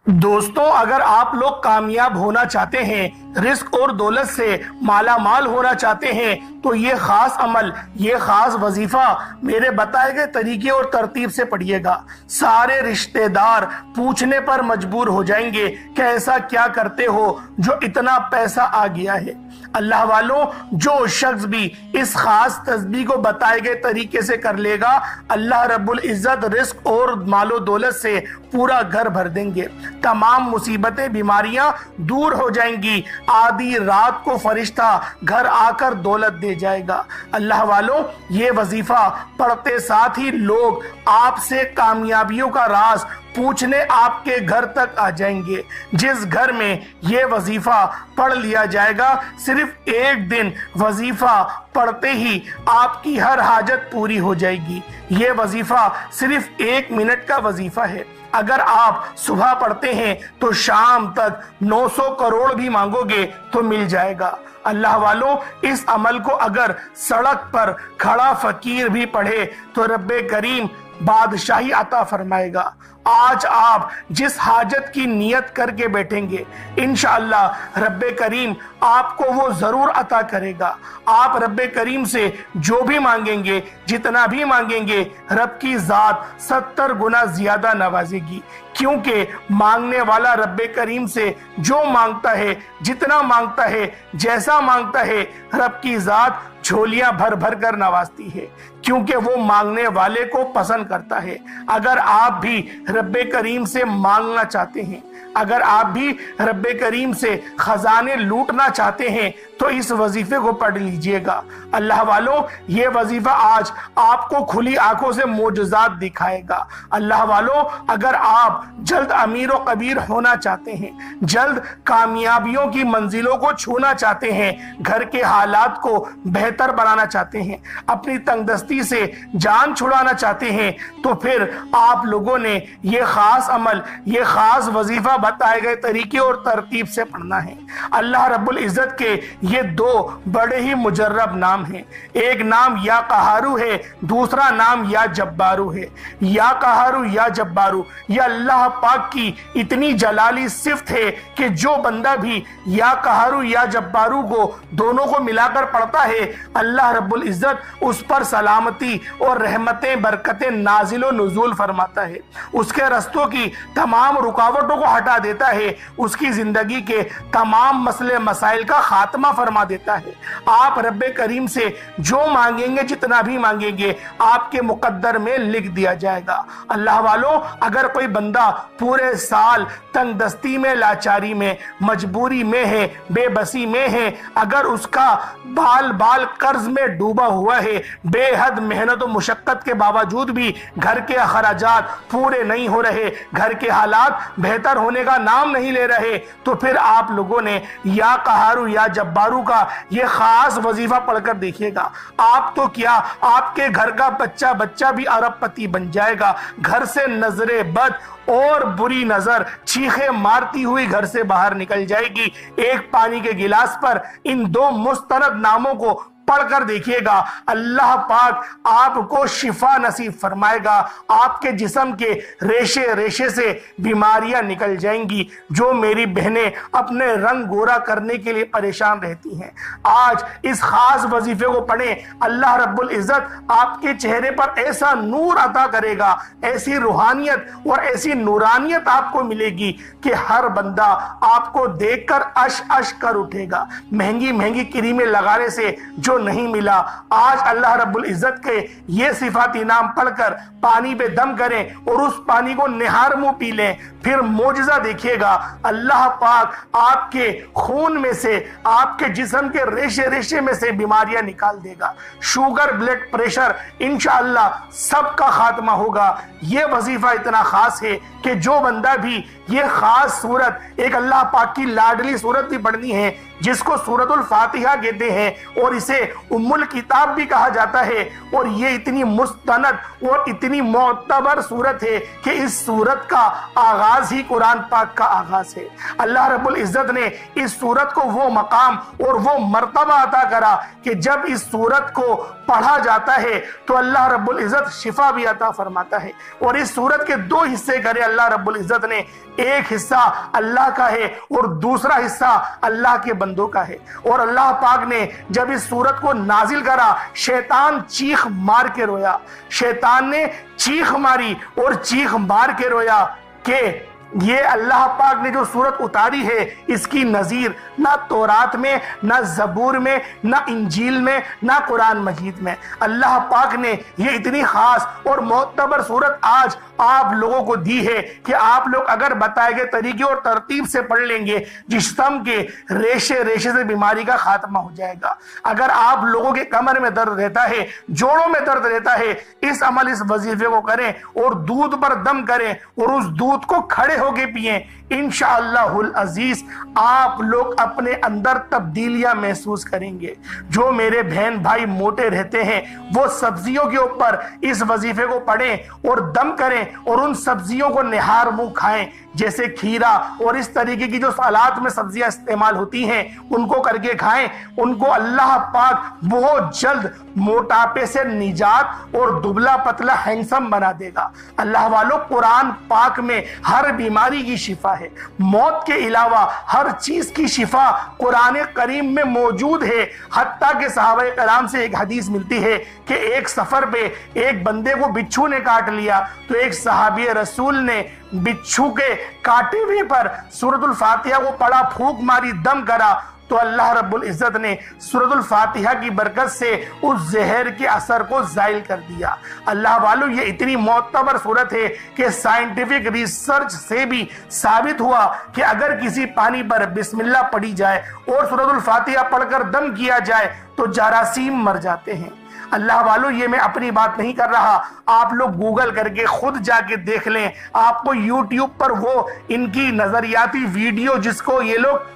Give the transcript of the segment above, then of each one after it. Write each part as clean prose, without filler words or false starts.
दोस्तों, अगर आप लोग कामयाब होना चाहते हैं, रिस्क और दौलत से माला माल होना चाहते हैं, तो ये खास अमल, ये खास वजीफा मेरे बताए गए तरीके और तरतीब से पढ़िएगा। सारे रिश्तेदार पूछने पर मजबूर हो जाएंगे कि ऐसा क्या करते हो जो इतना पैसा आ गया है। अल्लाह वालों, जो शख्स भी इस खास तस्बीह को बताए गए तरीके से कर लेगा, अल्लाह रब्बुल इज्जत रिस्क और मालो दौलत से पूरा घर भर देंगे। तमाम मुसीबतें, बीमारियां दूर हो जाएंगी। आधी रात को फरिश्ता घर आकर दौलत दे जाएगा। अल्लाह वालों, ये वजीफा पढ़ते साथ ही लोग आपसे कामयाबियों का राज पूछने आपके घर तक आ जाएंगे। जिस घर में ये वजीफा पढ़ लिया जाएगा, सिर्फ एक दिन वजीफा पढ़ते ही आपकी हर हाजत पूरी हो जाएगी। ये वजीफा सिर्फ 1 मिनट का वजीफा है। अगर आप सुबह पढ़ते हैं तो शाम तक 900 करोड़ भी मांगोगे तो मिल जाएगा। अल्लाह वालों, इस अमल को अगर सड़क पर खड़ा फकीर भी पढ़े तो रब्बे करीम बादशाही अता फरमाएगा। आज आप जिस हाजत की नियत करके बैठेंगे, इंशाअल्लाह रब्बे करीम आपको वो जरूर अता करेगा। आप रब्बे करीम से जो भी मांगेंगे, जितना भी मांगेंगे, रब की जात 70 गुना ज्यादा नवाजेगी। क्योंकि मांगने वाला रब्बे करीम से जो मांगता है, जितना मांगता है, जैसा मांगता है, रब की जात झोलियां भर भर कर नवाजती है, क्योंकि वो मांगने वाले को पसंद करता है। अगर आप भी रब्बे करीम से मांगना चाहते हैं, अगर आप भी रब्बे करीम से खजाने लूटना चाहते हैं, तो इस वजीफे को पढ़ लीजिएगा। अल्लाह वालों, ये वजीफा आज आपको खुली आंखों से मोजज़ात दिखाएगा। अल्लाह वालों, अगर आप जल्द अमीर व कबीर होना चाहते हैं, जल्द कामयाबियों की मंजिलों को छूना चाहते हैं, घर के हालात को बेहतर बनाना चाहते हैं, अपनी तंगदस्ती से जान छुड़ाना चाहते हैं, तो फिर आप लोगों ने ये खास अमल, ये खास वजीफा बताए गए तरीके और तरतीब से पढ़ना है। अल्लाह रब्बुल इज्जत के ये 2 बड़े ही मुजर्रब नाम हैं। एक नाम या कहारू है, दूसरा नाम या जब्बारू है। या कहारू या जब्बारू, ये अल्लाह पाक की इतनी जलाली सिफ्त है कि जो बंदा भी या कहारू या जब्बारू को दोनों को मिलाकर पढ़ता है, अल्लाह रब्बुल इज्जत उस पर सलामती और रहमतें, बरकतें नाजिल व नुज़ूल फरमाता है। उसके रस्तों की तमाम रुकावटों को हटा देता है, उसकी जिंदगी के तमाम मसले मसाइल का खात्मा फरमा देता है। आप रब्बे करीम से जो मांगेंगे, जितना भी मांगेंगे, आपके मुकद्दर में लिख दिया जाएगा। अल्लाह वालों, अगर कोई बंदा पूरे साल तंगदस्ती में, लाचारी में, मजबूरी में है, बेबसी में है, अगर उसका बाल बाल कर्ज में डूबा हुआ है, बेहद मेहनत और मुशक्कत के बावजूद भी घर के अखराजात पूरे नहीं हो रहे, घर के हालात बेहतर होने का नाम नहीं ले रहे, तो फिर आप लोगों ने या कहारू या जब्बारू का ये खास वजीफा पढ़कर देखिएगा। आप तो क्या, आपके घर का बच्चा बच्चा भी अरबपति बन जाएगा। घर से नजरे बद और बुरी नजर चीखे मारती हुई घर से बाहर निकल जाएगी। एक पानी के गिलास पर इन 2 मुस्तनद नामों को पढ़कर देखिएगा, अल्लाह पाक आपको शिफा नसीब फरमाएगा। आपके जिस्म के रेशे रेशे से बीमारियां निकल जाएंगी। जो मेरी बहनें अपने रंग गोरा करने के लिए परेशान रहती हैं, आज इस खास वजीफे को पढ़ें। अल्लाह रब्बुल इज्जत आपके चेहरे पर ऐसा नूर अता करेगा, ऐसी रूहानियत और ऐसी नूरानियत आपको मिलेगी कि हर बंदा आपको देखकर अश अश कर उठेगा। महंगी महंगी क्रीमें लगाने से जो नहीं मिला, आज अल्लाह रब्बुल इज्जत के ये सिफाती नाम पढ़कर पानी पे दम करें और उस पानी को निहार मुंह पी लें, फिर मोजज़ा देखिएगा। अल्लाह पाक आपके खून में से, आपके जिस्म के रेशे रेशे में से बीमारियां निकाल देगा। शुगर, ब्लड प्रेशर, इंशाअल्लाह सबका खात्मा होगा। ये वजीफा इतना खास है कि जो बंदा भी ये खास सूरत, एक अल्लाह पाक की लाडली सूरत भी पढ़नी है, जिसको सूरतुल फातिहा कहते हैं और इसे उम्मुल किताब भी कहा जाता है। और ये इतनी मुस्तनद और इतनी मोतबर सूरत है कि इस सूरत का आगाज ही कुरान पाक का आगाज है। अल्लाह रब्बुल इज्जत ने इस सूरत को वो मकाम और वो मर्तबा अता करा कि जब इस सूरत को पढ़ा जाता है तो अल्लाह रब्बुल इज्जत शिफा भी अता फरमाता है। और इस सूरत के दो हिस्से करे अल्लाह रब्बुल इज्जत ने, एक हिस्सा अल्लाह का है और दूसरा हिस्सा अल्लाह के बंदों का है। और अल्लाह पाक ने जब इस सूरत को नाजिल करा, शैतान चीख मार के रोया, शैतान ने चीख मारी और चीख मार के रोया कि ये अल्लाह पाक ने जो सूरत उतारी है इसकी नजीर ना तौरात में, ना जबूर में, ना इंजील में, ना कुरान मजीद में। अल्लाह पाक ने ये इतनी खास और मोतबर सूरत आज आप लोगों को दी है कि आप लोग अगर बताए गए तरीके और तरतीब से पढ़ लेंगे, जिस्म के रेशे रेशे से बीमारी का खात्मा हो जाएगा। अगर आप लोगों के कमर में दर्द रहता है, जोड़ों में दर्द रहता है, इस अमल इस वजीफे को करें और दूध पर दम करें और उस दूध को खड़े होके पिए, इंशाअल्लाहुल अजीज आप लोग अपने अंदर तब्दीलियां महसूस करेंगे। जो मेरे बहन भाई मोटे रहते हैं वो सब्जियों के ऊपर इस वजीफे को पढ़ें और दम करें और उन सब्जियों को निहार मुंह खाएं, जैसे खीरा और इस तरीके की जो सलाद में सब्जियां इस्तेमाल होती हैं उनको करके खाएं। उनको अल्लाह पाक बहुत जल्द मोटापे से निजात और दुबला पतला हैंडसम बना देगा। अल्लाह वालों, कुरान पाक में हर बीमारी की शिफा है, मौत के अलावा हर चीज की शिफा कुरान करीम में मौजूद है। हत्ता के सहाबा कराम से एक हदीस मिलती है कि एक सफर पे एक बंदे को बिच्छू ने काट लिया तो एक सहाबी रसूल ने बिच्छू के काटे हुए पर सूरतुल फातिहा को पढ़ा, फूंक मारी, दम करा तो अल्लाह रब्बुल इज्जत ने सूरतुल फातिहा की बरकत से उस जहर के असर को जाइल कर दिया। अल्लाह वालों, ये इतनी मोतबर सूरत है कि साइंटिफिक रिसर्च से भी साबित हुआ कि अगर किसी पानी पर बिस्मिल्लाह पढ़ी जाए और सूरतुल फातिहा पढ़कर दम किया जाए तो जरासीम मर जाते हैं। अल्लाह वालों, ये मैं अपनी बात नहीं कर रहा, आप लोग गूगल करके खुद जाके देख लें। आपको यूट्यूब पर वो इनकी नजरियाती वीडियो, जिसको ये लोग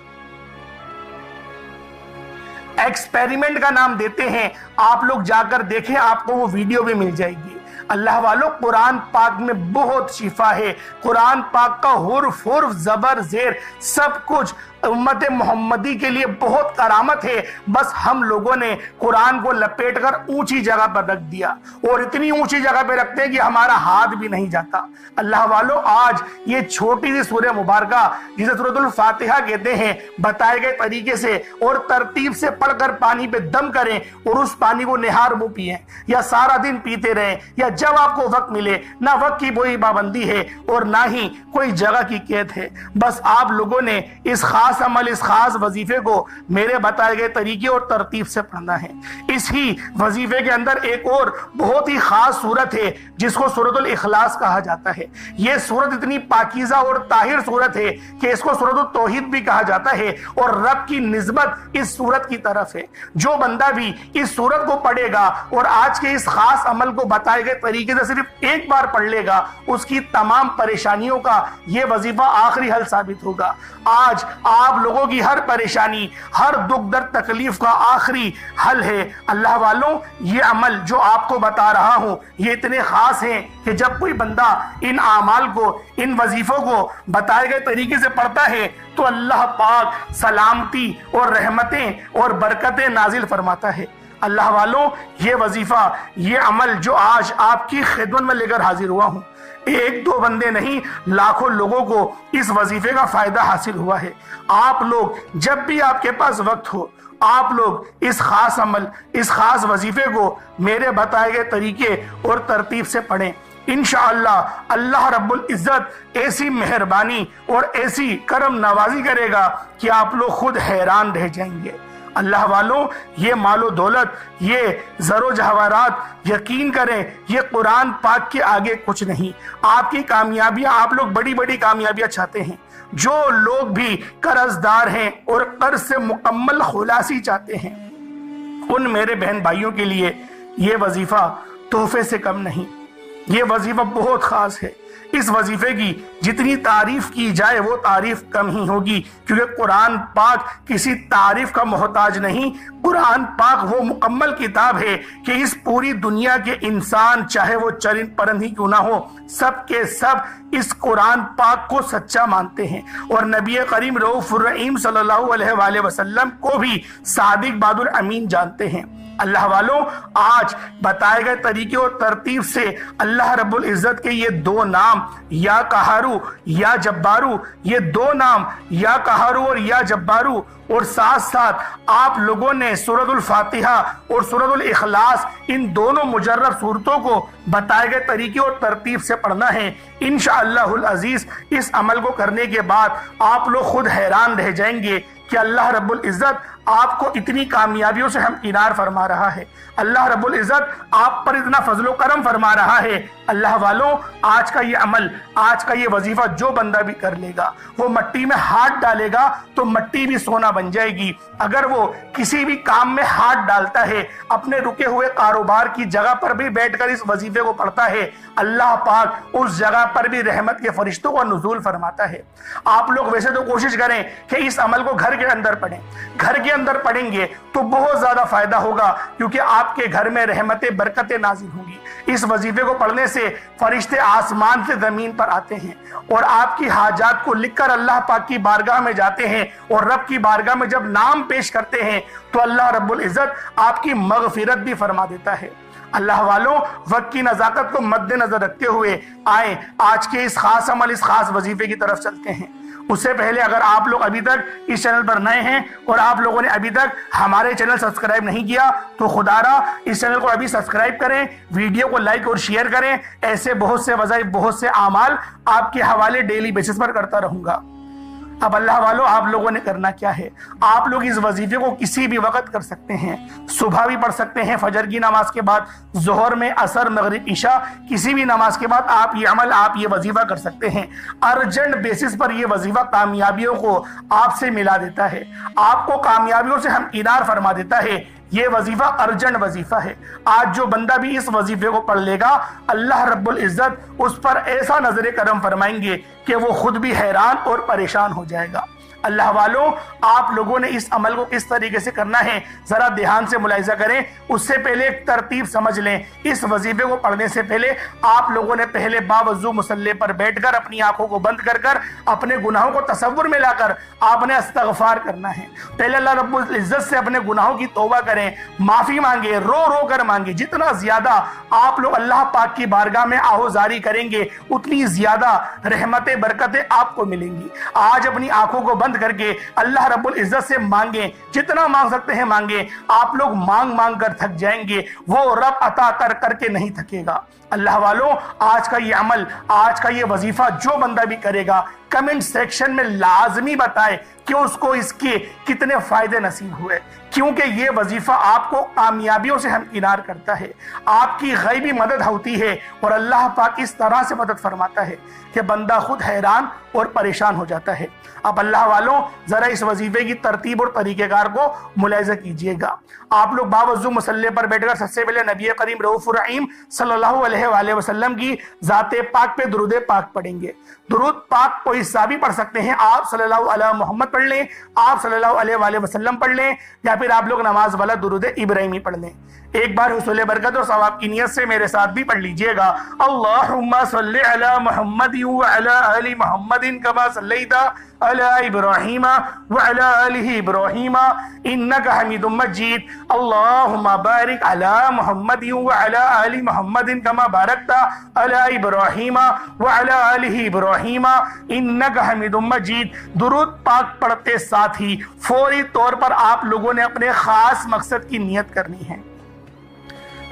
एक्सपेरिमेंट का नाम देते हैं, आप लोग जाकर देखें, आपको वो वीडियो भी मिल जाएगी। अल्लाह वालों, कुरान पाक में बहुत शिफा है। कुरान पाक का हुर्फ हुर्फ, जबर जेर सब कुछ उम्मत मोहम्मदी के लिए बहुत करामत है। बस हम लोगों ने कुरान को लपेटकर ऊंची जगह पर रख दिया और इतनी ऊंची जगह पे रखते हैं कि हमारा हाथ भी नहीं जाता। अल्लाह वालों, आज ये छोटी सी सूरह मुबारका जिसे सूरतुल फातिहा कहते हैं, बताए गए तरीके से और तरतीब से पढ़कर पानी पे दम करें और उस पानी को निहार मुंह पिए या सारा दिन पीते रहें या जब आपको वक्त मिले। ना वक्त की कोई पाबंदी है और ना ही कोई जगह की कैद है। बस आप लोगों ने इस खास अमल, इस खास वजीफे को मेरे बताए गए तरीके और तरतीब से पढ़ना है। इस ही वजीफे के अंदर एक और बहुत ही खास सूरत है जिसको सूरतुल इखलास कहा जाता है। यह सूरत इतनी पाकीज़ा और ताहिर सूरत है कि इसको सूरतुल तौहीद भी कहा जाता है और रब की निस्बत इस सूरत की तरफ है। जो बंदा भी इस सूरत को पढ़ेगा और आज के इस खास अमल को बताए गए तरीके से सिर्फ एक बार पढ़ लेगा, उसकी तमाम परेशानियों का यह वजीफा आखिरी हल साबित होगा। आज आप लोगों की हर परेशानी, हर दुख दर्द तकलीफ का आखिरी हल है। अल्लाह वालों, ये अमल जो आपको बता रहा हूं ये इतने खास हैं कि जब कोई बंदा इन आमाल को, इन वजीफों को बताए गए तरीके से पढ़ता है तो अल्लाह पाक सलामती और रहमतें और बरकतें नाजिल फरमाता है। अल्लाह वालों, ये वजीफा, ये अमल जो आज आपकी खिदमत में लेकर हाजिर हुआ हूं, एक दो बंदे नहीं, लाखों लोगों को इस वजीफे का फायदा हासिल हुआ है। आप लोग जब भी आपके पास वक्त हो, आप लोग इस खास अमल, इस खास वजीफे को मेरे बताए गए तरीके और तरतीब से पढ़ें। इंशाअल्लाह अल्लाह रब्बुल इज्जत ऐसी मेहरबानी और ऐसी करम नवाजी करेगा कि आप लोग खुद हैरान रह जाएंगे। अल्लाह वालों, ये मालो दौलत, ये जरो जवाहरात, यकीन करें ये कुरान पाक के आगे कुछ नहीं। आपकी कामयाबियां, आप लोग बड़ी बड़ी कामयाबियां चाहते हैं, जो लोग भी कर्जदार हैं और कर्ज से मुकम्मल खुलासी चाहते हैं, उन मेरे बहन भाइयों के लिए ये वजीफा तोहफे से कम नहीं। ये वजीफा बहुत खास है। इस वजीफे की जितनी तारीफ की जाए वो तारीफ कम ही होगी, क्योंकि कुरान पाक किसी तारीफ का मोहताज नहीं। कुरान पाक वो मुकम्मल किताब है कि इस पूरी दुनिया के इंसान, चाहे वो चरिंद परंद ही क्यों ना हो, सब के सब इस कुरान पाक को सच्चा मानते हैं और नबी करीम रऊफुर रहीम सल्लल्लाहु अलैहि वसल्लम को भी सादिक बादुल अमीन जानते हैं। अल्लाह वालों, आज बताए गए तरीके और तरतीब से अल्लाह रब्बुल इज्जत के ये दो नाम, या कहारू या जब्बारू, ये दो नाम या कहारू और या जब्बारू, और साथ साथ आप लोगों ने सूरतुल फातिहा और सूरतुल इखलास, इन दोनों मुजर्रब सूरतों को बताए गए तरीके और तरतीब से पढ़ना है। इंशाअल्लाहुल अजीज इस अमल को करने के बाद आप लोग खुद हैरान रह जाएंगे कि अल्लाह रब्बुल इज्जत आपको इतनी कामयाबियों से हमकिनार फरमा रहा है। अल्लाह रब्बुल इज्जत आप पर इतना फजलो करम फरमा रहा है। अल्लाह वालों, आज का ये अमल, आज का ये वजीफा जो बंदा भी कर लेगा, वो मट्टी में हाथ डालेगा तो मट्टी भी सोना बन जाएगी। अगर वो किसी भी काम में हाथ डालता है, अपने रुके हुए कारोबार की जगह पर भी बैठकर इस वजीफे को पढ़ता है, अल्लाह पाक उस जगह पर भी रहमत के फरिश्तों को नुज़ूल फरमाता है। आप लोग वैसे तो कोशिश करें कि इस अमल को घर के अंदर पढ़ें। घर के अंदर पढ़ेंगे तो बहुत ज्यादा फायदा होगा, क्योंकि आपके घर में रहमतें बरकतें नाजिल होंगी। इस वजीफे को पढ़ने से फरिश्ते आसमान से जमीन पर आते हैं और आपकी हाजात को लिखकर अल्लाह पाक की बारगाह में जाते हैं, और रब की बारगाह में जब नाम पेश करते हैं तो अल्लाह रब्बुल इज्जत आपकी मगफिरत भी फरमा देता है। अल्लाह वालों, वक्त की नजाकत को मद्देनजर रखते हुए आए आज के इस खास अमल, इस खास वजीफे की तरफ चलते हैं। उससे पहले अगर आप लोग अभी तक इस चैनल पर नए हैं और आप लोगों ने अभी तक हमारे चैनल सब्सक्राइब नहीं किया, तो खुदारा इस चैनल को अभी सब्सक्राइब करें, वीडियो को लाइक और शेयर करें। ऐसे बहुत से वज़ाइफ, बहुत से आमाल आपके हवाले डेली बेसिस पर करता रहूंगा। अब अल्लाह वालों, आप लोगों ने करना क्या है, आप लोग इस वजीफे को किसी भी वक्त कर सकते हैं। सुबह भी पढ़ सकते हैं, फजर की नमाज के बाद, जोहर में, असर, मगरिब, इशा, किसी भी नमाज के बाद आप ये अमल, आप ये वजीफा कर सकते हैं। अर्जेंट बेसिस पर ये वजीफा कामयाबियों को आपसे मिला देता है, आपको कामयाबियों से हमकिनार फरमा देता है। ये वजीफा अर्जेंट वजीफा है। आज जो बंदा भी इस वजीफे को पढ़ लेगा, अल्लाह रब्बुल इज्जत उस पर ऐसा नजरे करम फरमाएंगे कि वो खुद भी हैरान और परेशान हो जाएगा। अल्लाह वालों, आप लोगों ने इस अमल को किस तरीके से करना है जरा ध्यान से मुलाहिजा करें। उससे पहले एक तरतीब समझ लें। इस वजीफे को पढ़ने से पहले आप लोगों ने पहले बावजू मुसल्ले पर बैठकर अपनी आंखों को बंद कर कर अपने गुनाहों को तसव्वुर में लाकर आपने इस्तगफार करना है। पहले अल्लाह रब्बुल इज्जत से अपने गुनाहों की तौबा करें, माफी मांगे, रो रो कर मांगे। जितना ज्यादा आप लोग अल्लाह पाक की बारगाह में आहोजारी करेंगे, उतनी ज्यादा रहमतें, बरकतें आपको मिलेंगी। आज अपनी आंखों को बंद करके अल्लाह रब्बुल इज्जत से मांगे, जितना मांग सकते हैं मांगे। आप लोग मांग मांग कर थक जाएंगे, वो रब अता कर करके नहीं थकेगा। अल्लाह वालों, आज का ये अमल, आज का ये वजीफा जो बंदा भी करेगा, कमेंट सेक्शन में लाजमी बताए कि उसको इसके कितने फायदे नसीब हुए, क्योंकि ये वजीफा आपको कामयाबियों से हमकिनार करता है, आपकी गैबी मदद होती है और अल्लाह पाक इस तरह से मदद फरमाता है कि बंदा खुद हैरान और परेशान हो जाता है। अब अल्लाह वालों, जरा इस वजीफे की तरतीब और तरीकेकार को मुलाहिजा कीजिएगा। आप लोग बावजू मुसल्ले पर बैठकर सबसे पहले नबी करीम रऊफुर रहीम सल्लल्लाहु अलैहि वसल्लम की ज़ाते पाक पे दुरूद पाक पढ़ेंगे। दुरूद पाक कोई सा भी पढ़ सकते हैं, आप सल्लल्लाहु अलैहि मोहम्मद पढ़ लें, आप सल्लल्लाहु अलैहि वसल्लम पढ़ लें, या फिर आप लोग नमाज वाला दुरूद इब्राहिमी पढ़ लें। एक बार हुसूल बरकत और सवाब की नियत से मेरे साथ भी पढ़ लीजिएगा। अल्लाहुम्मा सल्लि अला मुहम्मदिन व अला आलि मुहम्मदिन कमा सल्लैता अला इब्राहीम व अला आलि इब्राहीम इन्नका हमीदुम मजीद। अल्लाहुम्मा बारिक अला मुहम्मदिन व अला आलि मुहम्मदिन कमा बारकता अला इब्राहीम व अला आलि इब्राहीम इन्नका हमीदुम मजीद। दुरूद पाक पढ़ते साथ ही फौरी तौर पर आप लोगों ने अपने खास मकसद की नियत करनी है।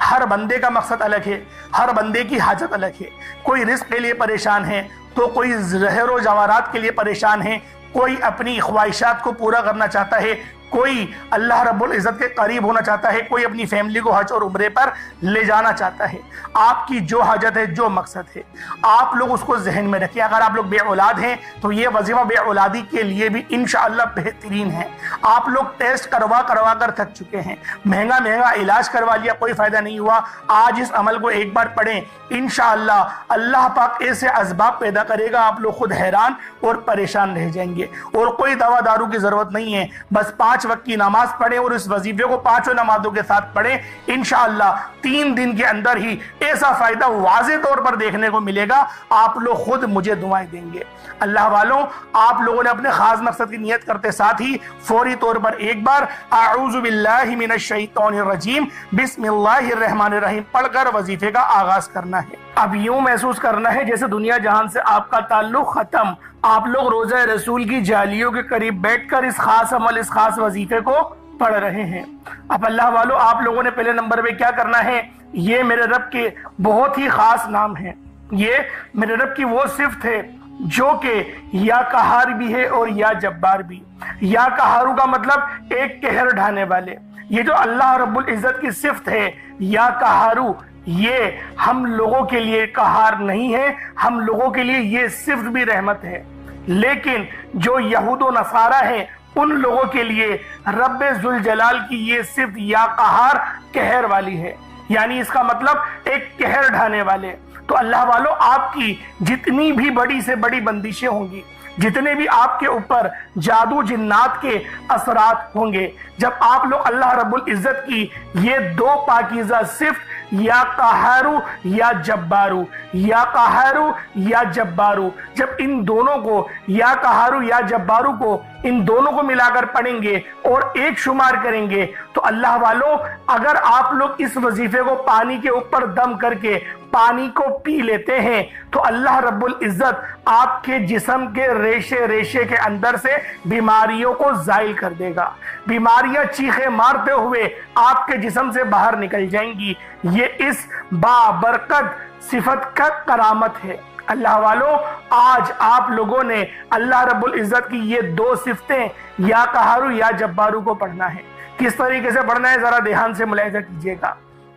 हर बंदे का मकसद अलग है, हर बंदे की हाजत अलग है। कोई रिस्क के लिए परेशान है, तो कोई ज़हर व जवारात के लिए परेशान है, कोई अपनी ख्वाहिशात को पूरा करना चाहता है, कोई अल्लाह रब्बुल इज़्ज़त के करीब होना चाहता है, कोई अपनी फैमिली को हज और उम्रे पर ले जाना चाहता है। आपकी जो हाजत है, जो मकसद है, आप लोग उसको जहन में रखिए। अगर आप लोग बे औलाद हैं तो ये वजीफा बे औलादी के लिए भी इंशाअल्लाह बेहतरीन है। आप लोग टेस्ट करवा करवा कर थक चुके हैं, महंगा महंगा इलाज करवा लिया, कोई फायदा नहीं हुआ। आज इस अमल को एक बार पढ़ें, इंशाअल्लाह अल्लाह पाक ऐसे असबाब पैदा करेगा, आप लोग खुद हैरान और परेशान रह जाएंगे। और कोई दवा दारू की जरूरत नहीं है, बस 5 वक्त की नमाज पढ़ें और इस वजीफे को 5 नमाजों के साथ पढ़ें। इंशाअल्लाह 3 दिन के अंदर ही ऐसा फायदा वाज़े तौर पर देखने को मिलेगा, आप लोग खुद मुझे दुआएं देंगे। अल्लाह वालों, आप लोगों ने अपने खास मकसद की नियत करते साथ ही फौरी तौर पर एक बार आऊज़ु बिल्लाहि मिनश शैतानिर रजीम बिस्मिल्लाहिर रहमानिर रहीम पढ़कर वजीफे का आगाज करना है। अब यूं महसूस करना है जैसे दुनिया जहान से आपका ताल्लुक खत्म, आप लोग रोजा रसूल की जालियों के करीब बैठकर इस खास अमल, इस खास वजीफे को पढ़ रहे हैं। अब अल्लाह वालों, आप लोगों ने पहले नंबर पे क्या करना है, ये मेरे रब के बहुत ही खास नाम है, ये मेरे रब की वो सिफ्त है जो कि या कहार भी है और या जब्बार भी। या कहारू का मतलब एक कहर ढाने वाले। ये जो अल्लाह रब्बुल इज़्ज़त की सिफ्त है या कहारू, ये हम लोगों के लिए कहार नहीं है, हम लोगों के लिए ये सिफ्त भी रहमत है। लेकिन जो यहूद व नसारा है उन लोगों के लिए रब्बे जुल जलाल की ये सिफ्त या कहार कहर वाली है, यानी इसका मतलब एक कहर ढाने वाले। तो अल्लाह वालों, आपकी जितनी भी बड़ी से बड़ी बंदिशें होंगी, जितने भी आपके ऊपर जादू जिन्नात के असरात होंगे, जब आप लोग अल्लाह रब्बुल इज़्ज़त की ये 2 पाकीज़ा सिफ्त या कहारू या जब्बारू, या कहारू या जब्बारू, जब इन दोनों को, या कहारू या जब्बारू को, इन दोनों को मिलाकर पढ़ेंगे और एक शुमार करेंगे, तो अल्लाह वालों, अगर आप लोग इस वजीफे को पानी के ऊपर दम करके पानी को पी लेते हैं तो अल्लाह रब्बुल इज़्ज़त आपके जिस्म के रेशे रेशे के अंदर से बीमारियों को जाइल कर देगा। बीमारियां चीखे मारते हुए आपके जिस्म से बाहर निकल जाएंगी। ये इस बाबरकत सिफत का करामत है। अल्लाह वालों, आज आप लोगों ने अल्लाह रब्बुल इज़्ज़त की ये 2 सिफ्तें या कहारू या जब्बारू को पढ़ना है। किस तरीके से पढ़ना है, जरा ध्यान से मुलाहिजा कीजिएगा।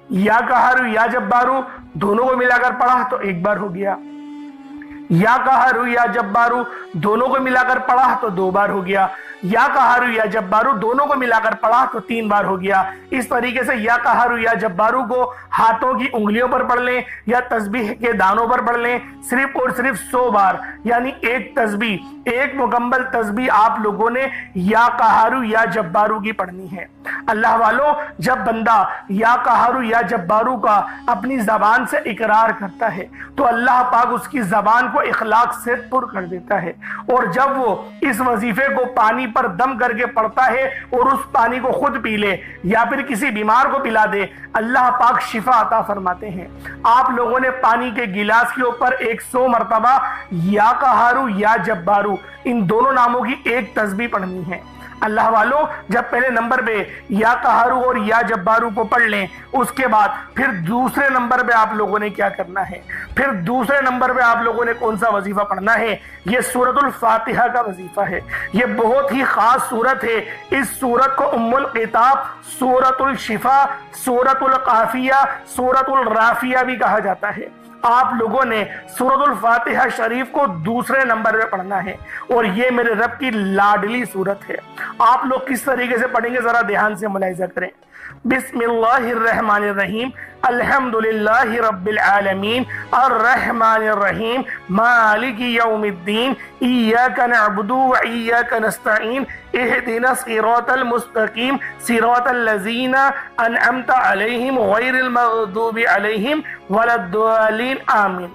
या कहारू या जब्बारू दोनों को मिलाकर पढ़ा तो 1 बार हो गया, या कहारू या जब्बारू दोनों को मिलाकर पढ़ा तो 2 बार हो गया, या कहारू या जब्बारू दोनों को मिलाकर पढ़ा तो 3 बार हो गया। इस तरीके से या कहारू या जब्बारू को हाथों की उंगलियों पर पढ़ लें या तस्बीह के दानों पर पढ़ लें, सिर्फ और सिर्फ 100 बार, यानी एक तस्बीह, एक मुकम्मल तस्बीह आप लोगों ने या कहारू या जब्बारू की पढ़नी है। अल्लाह वालों, जब बंदा या कहारू या जब्बारू का अपनी जबान से इकरार करता है तो अल्लाह पाक उसकी जबान को इखलाक से पुर कर देता है। और जब वो इस वजीफे को पानी पर दम करके पढ़ता है और उस पानी को खुद पी ले या फिर किसी बीमार को पिला दे, अल्लाह पाक शिफा अता फरमाते हैं। आप लोगों ने पानी के गिलास के ऊपर 100 मरतबा या कहारू या जब्बारू इन दोनों नामों की एक तस्बीह पढ़नी है। अल्लाह वालों, जब पहले नंबर पे या कहारू और या जब्बारू को पढ़ लें, उसके बाद फिर दूसरे नंबर पे आप लोगों ने क्या करना है, फिर दूसरे नंबर पे आप लोगों ने कौन सा वजीफा पढ़ना है, ये सूरतुल फातिहा का वजीफा है। ये बहुत ही खास सूरत है। इस सूरत को उम्मुल किताब, सूरतुल शिफा, सूरतुल काफिया, सूरतुल राफिया भी कहा जाता है। आप लोगों ने सूरतुल फातिहा शरीफ को दूसरे नंबर पे पढ़ना है और ये मेरे रब की लाडली सूरत है। आप लोग किस तरीके से पढ़ेंगे, जरा ध्यान से मुलाहिजा करें। बिस्मिल्लाहिर्रहमानिर्रहीम, अल्हम्दुलिल्लाहि रब्बिल आलमीन, अर्रहमानिर रहीम, मालिकी यौमिद्दीन, इय्याका नअबुदु व इय्याका नस्तईन, इहदिना सिरातल मुस्तकीम, सिरातल लज़ीना अनअमता अलैहिम गैरिल मग़दूबि अलैहिम वलद्दालिन, आमीन।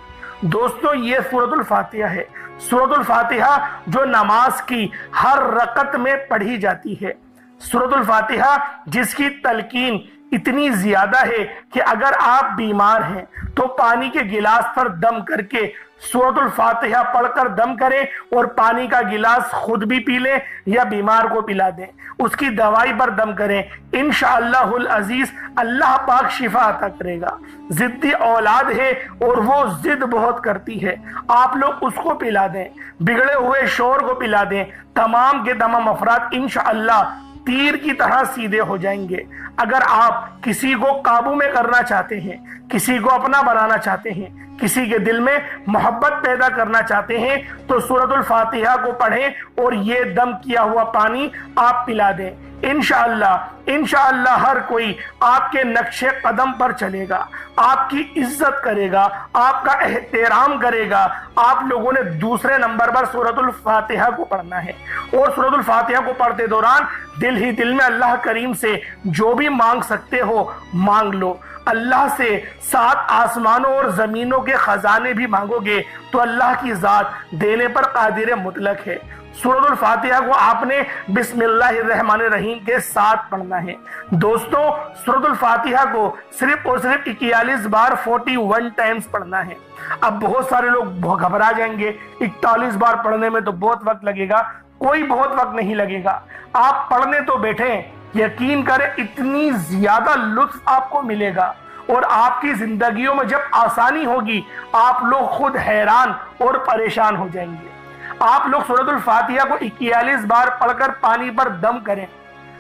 दोस्तों, ये सूरतुल फातिहा है। सूरतुल फातिहा जो नमाज की हर रकत में पढ़ी जाती है। सूरतुल फातिहा जिसकी तलकीन इतनी ज्यादा है कि अगर आप बीमार हैं तो पानी के गिलास पर दम करके सूरतुल फातिहा पढ़कर दम करें और पानी का गिलास खुद भी पी लें या बीमार को पिला दें, उसकी दवाई पर दम करें। इंशाअल्लाहुल अजीज अल्लाह पाक शिफा अता करेगा। जिद्दी औलाद है और वो जिद बहुत करती है, आप लोग उसको पिला दें, बिगड़े हुए शोर को पिला दें। तमाम के तमाम अफराद इंशाअल्लाह तीर की तरह सीधे हो जाएंगे। अगर आप किसी को काबू में करना चाहते हैं, किसी को अपना बनाना चाहते हैं, किसी के दिल में मोहब्बत पैदा करना चाहते हैं, तो सूरतुल फातिहा को पढ़ें और ये दम किया हुआ पानी आप पिला दें। इंशाअल्लाह हर कोई आपके नक्शे कदम पर चलेगा, आपकी इज्जत करेगा, आपका एहतराम करेगा। आप लोगों ने दूसरे नंबर पर सूरतुल फातिहा को पढ़ना है और सूरतुल फातिहा को पढ़ते दौरान दिल ही दिल में अल्लाह करीम से जो भी मांग सकते हो मांग लो। अल्लाह से 7 आसमानों और जमीनों के खजाने भी मांगोगे तो अल्लाह की जात देने पर कादिर मुतलक है। सूरतुल फातिहा को आपने बिस्मिल्लाहिर्रहमानिर्रहीम के साथ पढ़ना है। दोस्तों, सूरतुल फातिहा को सिर्फ और सिर्फ 41 बार 41 टाइम्स पढ़ना है। अब बहुत सारे लोग घबरा जाएंगे, 41 बार पढ़ने में तो बहुत वक्त लगेगा। कोई बहुत वक्त नहीं लगेगा, आप पढ़ने तो बैठे, यकीन करें इतनी ज्यादा लुत्फ आपको मिलेगा और आपकी जिंदगियों में जब आसानी होगी आप लोग खुद हैरान और परेशान हो जाएंगे। आप लोग सूरतुल फातिहा को 41 बार पढ़कर पानी पर दम करें।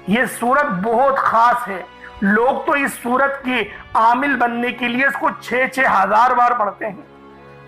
यह सूरत बहुत खास है। लोग तो इस सूरत की आमिल बनने के लिए इसको 6-6 हजार बार पढ़ते हैं।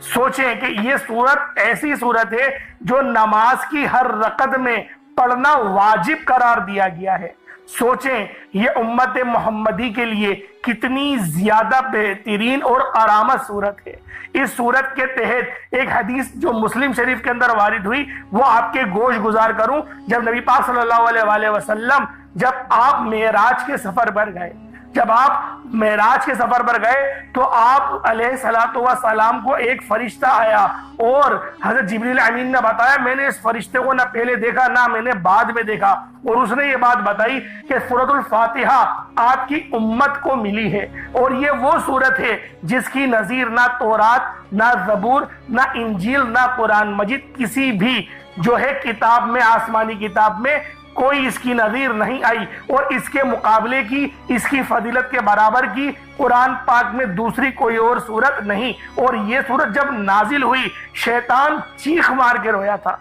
सोचें कि यह सूरत ऐसी सूरत है जो नमाज की हर रकत में पढ़ना वाजिब करार दिया गया है। सोचें ये उम्मत मोहम्मदी के लिए कितनी ज्यादा बेहतरीन और करामत सूरत है। इस सूरत के तहत एक हदीस जो मुस्लिम शरीफ के अंदर वारिद हुई वो आपके गोश गुजार करूं। जब नबी पाक सल्लल्लाहु अलैहि वसल्लम जब आप मेराज के सफर पर गए, जब आप मेराज के सफर पर गए तो आप अलैहिस्सलातु वस्सलाम को एक फरिश्ता आया और हजरत जिब्रील अमीन ने बताया मैंने इस फरिश्ते को ना पहले देखा ना मैंने बाद में देखा, और उसने ये बात बताई कि सूरतुल फातिहा आपकी उम्मत को मिली है और ये वो सूरत है जिसकी नजीर ना तौरात, ना ज़बूर, ना इंजील, ना कुरान मजीद किसी भी जो है किताब में, आसमानी किताब में कोई इसकी नजीर नहीं आई। और इसके मुकाबले की, इसकी फजीलत के बराबर की कुरान पाक में दूसरी कोई और सूरत नहीं। और ये सूरत जब नाजिल हुई शैतान चीख मार के रोया था।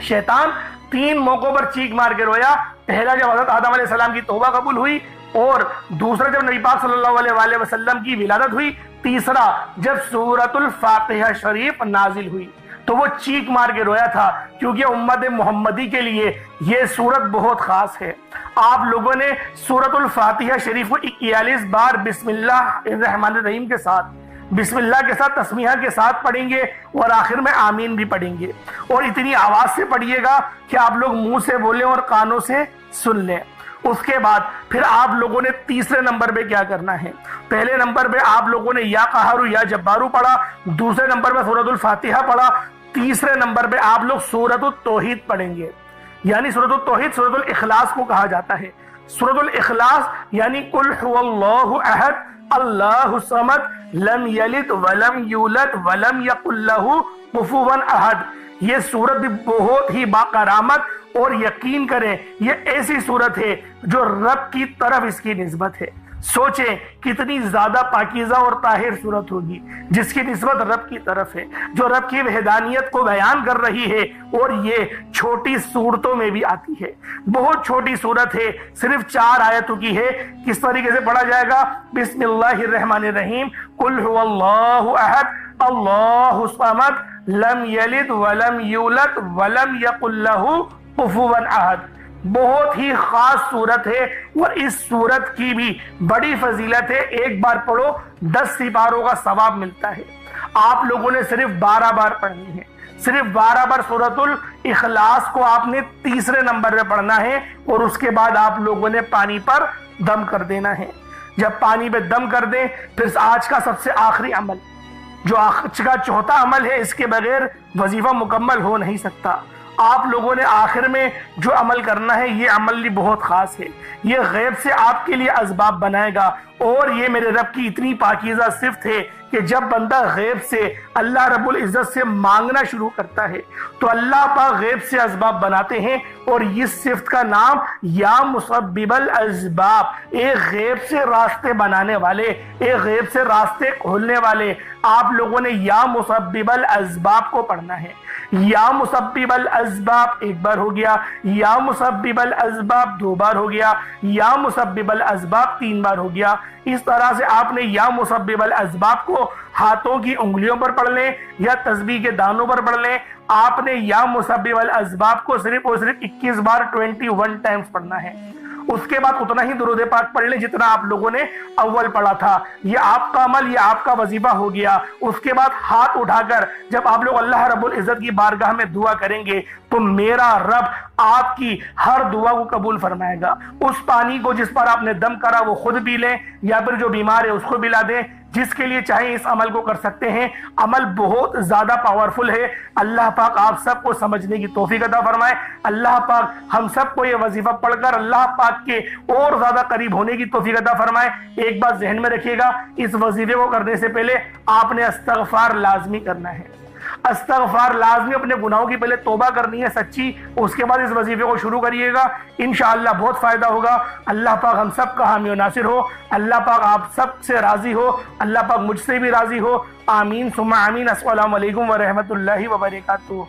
शैतान 3 मौकों पर चीख मार के रोया। पहला जब हजरत आदम अलैहिस्सलाम की तौबा कबूल हुई, और दूसरा जब नबी पाक सल्लल्लाहु अलैहि वसल्लम की विलादत हुई, तीसरा जब सूरतुल फातिहा शरीफ नाजिल हुई तो वो चीख मार के रोया था, क्योंकि उम्मत मोहम्मदी के लिए ये सूरत बहुत खास है। आप लोगों ने सूरतुल फातिहा शरीफ को 41 बार बिस्मिल्लाहिर्रहमानिर्रहीम के साथ, बिस्मिल्लाह के साथ, तस्मीहा के साथ पढ़ेंगे और आखिर में आमीन भी पढ़ेंगे। और इतनी आवाज से पढ़िएगा कि आप लोग मुंह से बोलें और कानों से सुन लें। उसके बाद फिर आप लोगों ने तीसरे नंबर पे क्या करना है। पहले नंबर पे आप लोगों ने या कहरु या जब्बारू पढ़ा, दूसरे नंबर पे सूरतुल फातिहा पढ़ा, तीसरे नंबर पे आप लोग सूरतुल तौहीद पढ़ेंगे। यानी सूरतुल तौहीद सूरतुल इखलास को कहा जाता है। सूरतुल इखलास यानी कुल हुवल्लाहु अहद अल्लाहु समद लम यलिद वलम यूलद वलम यकुल लहू कुफुवन अहद। ये सूरत भी बहुत ही बाकरामत, और यकीन करें ये ऐसी सूरत है जो रब की तरफ इसकी निस्बत है। सोचें कितनी ज्यादा पाकीज़ा और ताहिर सूरत होगी जिसकी निस्बत रब की तरफ है, जो रब की वहदानियत को बयान कर रही है। और ये छोटी सूरतों में भी आती है। बहुत छोटी सूरत है, सिर्फ 4 आयतों की है। किस तरीके से पढ़ा जाएगा? बिस्मिल्लाहिर्रहमानिर्रहीम कुल हुवल्लाहु अहद अल्लाहु समद लम यलिद वलम यूलद वलम यकुल लहू कुफुवन अहद। बहुत ही खास सूरत है और इस सूरत की भी बड़ी फजीलत है। एक बार पढ़ो 10 सिपारों का सवाब मिलता है। आप लोगों ने सिर्फ 12 बार पढ़नी है। सिर्फ 12 बार सूरतुल इखलास को आपने तीसरे नंबर पे पढ़ना है और उसके बाद आप लोगों ने पानी पर दम कर देना है। जब पानी पे दम कर दें फिर आज का सबसे आखिरी अमल, जो आज का चौथा अमल है, इसके बगैर वजीफा मुकम्मल हो नहीं सकता। आप लोगों ने आखिर में जो अमल करना है, ये अमल भी बहुत खास है। ये गैब से आपके लिए असबाब बनाएगा और ये मेरे रब की इतनी पाकीज़ा सिफ्त है कि जब बंदा गैब से अल्लाह रब्बुल इज्जत से मांगना शुरू करता है तो अल्लाह पाक गैब से असबाब बनाते हैं और इस सिफ्त का नाम या मुसब्बिबल असबाब, एक गैब से रास्ते बनाने वाले, एक गैब से रास्ते खोलने वाले। आप लोगों ने या मुसब्बिबल असबाब को पढ़ना है। या मुसब्बिबल असबाब एक बार हो गया, या मुसब्बिबल असबाब 2 बार हो गया, या मुसब्बिबल असबाब 3 बार हो गया। इस तरह से आपने या मुसब्बिबल असबाब को हाथों की उंगलियों पर पढ़ लें या तस्बीह के दानों पर पढ़ लें। आपने या मुसब्बिबल असबाब को सिर्फ और सिर्फ 21 बार 21 टाइम्स पढ़ना है। उसके बाद उतना ही दुरूद पाक पढ़ ले जितना आप लोगों ने अव्वल पढ़ा था। ये आपका अमल, ये आपका वजीफा हो गया। उसके बाद हाथ उठाकर जब आप लोग अल्लाह रब्बुल इज्जत की बारगाह में दुआ करेंगे तो मेरा रब आपकी हर दुआ को कबूल फरमाएगा। उस पानी को जिस पर आपने दम करा वो खुद पी लें या फिर जो बीमार है उसको पिला दें। जिसके लिए चाहे इस अमल को कर सकते हैं। अमल बहुत ज्यादा पावरफुल है। अल्लाह पाक आप सबको समझने की तौफीक अता फरमाए। अल्लाह पाक हम सबको ये वजीफा पढ़कर अल्लाह पाक के और ज्यादा करीब होने की तौफीक अता फरमाए। एक बात जहन में रखिएगा, इस वजीफे को करने से पहले आपने इस्तग़फ़ार लाजमी करना है। इस्तग़फ़ार लाज़मी, अपने गुनाहों की पहले तौबा करनी है सच्ची, उसके बाद इस वजीफे को शुरू करिएगा। इंशाअल्लाह बहुत फ़ायदा होगा। अल्लाह पाक हम सब का हामी और नासिर हो। अल्लाह पाक आप सब से राज़ी हो। अल्लाह पाक मुझसे भी राज़ी हो। आमीन सुम्मा आमीन। अस्सलामु अलैकुम व रहमतुल्लाहि व बरकातुहू।